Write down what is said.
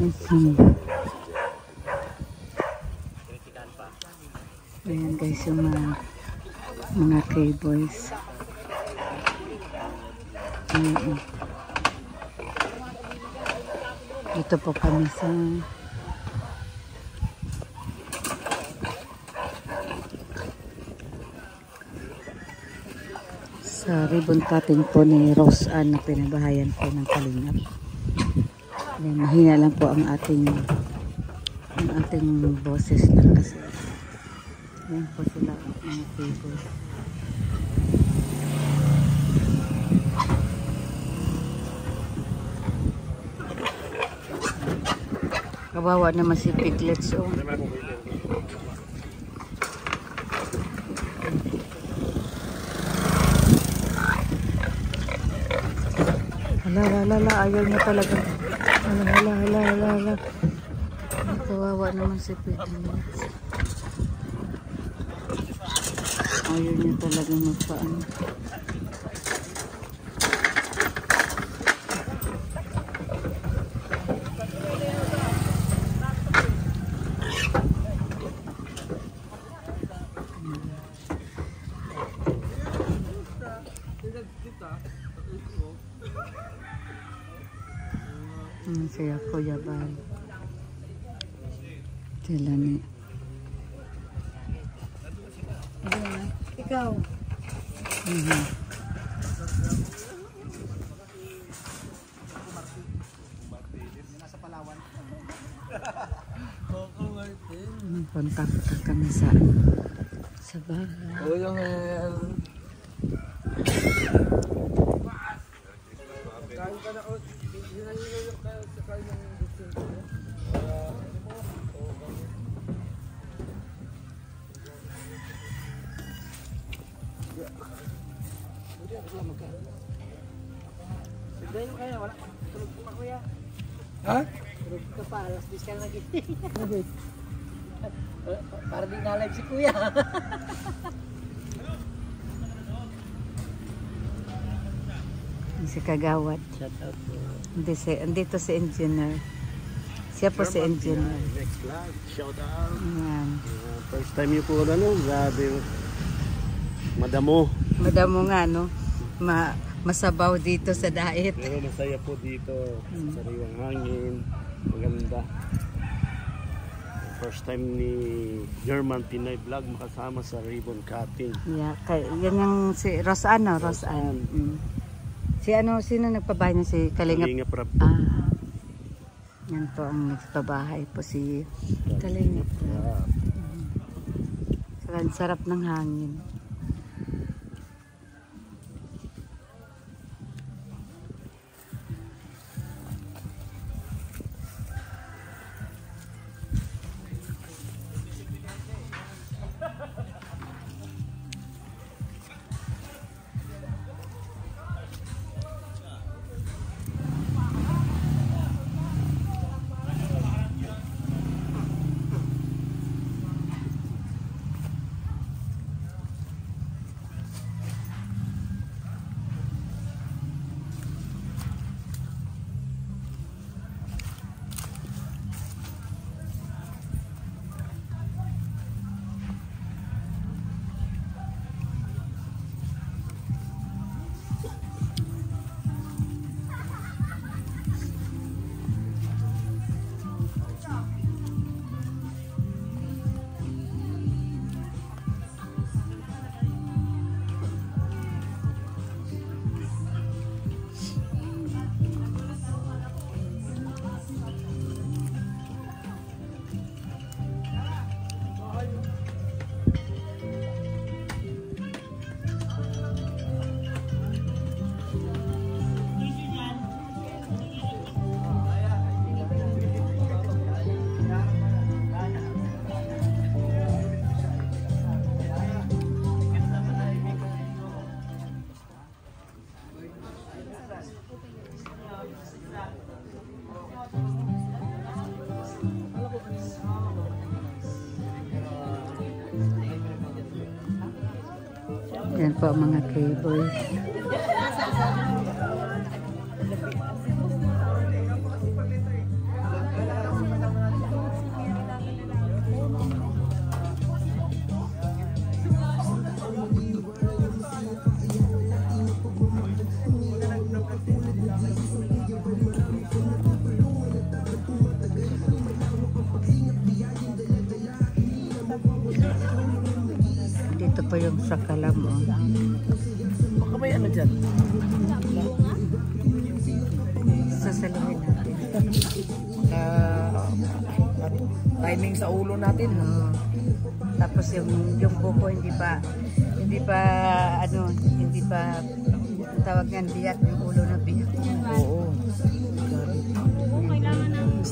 Ayan guys, yung mga K-boys. Dito po kami sa ribbon cutting po ni Rose Ann na pinabahayan po ng Kalingap. Ayan, mahina lang po ang ating boses lang kasi ayan po sila mga K-boys. Kawawa naman si Piglets. Oh. Hala, ayaw niya talaga. Hala. Kawawa naman si Piglets. Ayaw niya talaga magpaano. Saya Kuya Bal. Sila ni. Ikaw. Nasa Palawan. Kontak kami sa bahay. O yung kain ka na o hinahilo ka sa kain ng gusto. Sigdahin kaya wala. Tulog po ka kuya. Ha? Tulog ka pa. Alas 10 ka na nagising. Bakit? Para di na-live si kuya. Si Kagawad. Shout out po. Andito si engineer. Siya po si engineer. Next vlog. Shout out. Ayan. First time niyo po grabe. Madamo nga no. Masabaw dito sa diet. Pero masaya po dito. Sariwang hangin. Maganda. First time ni German Pinay Vlog makasama sa ribbon cutting. Yeah, yan yung si Rose Ann. Sino nagpabahay niya? Si Kalingap Rab. Yan po ang nagpabahay po si Kalingap Rab. Sarap ng hangin. Yan po mga K-boys. po yung sakalam. Oh. Baka may ano dyan? Sasaluhin natin. Timing sa ulo natin. Tapos yung buko hindi pa ang tawag niyan, biyak, yung ulo na biyak. Oo. Kailangan ng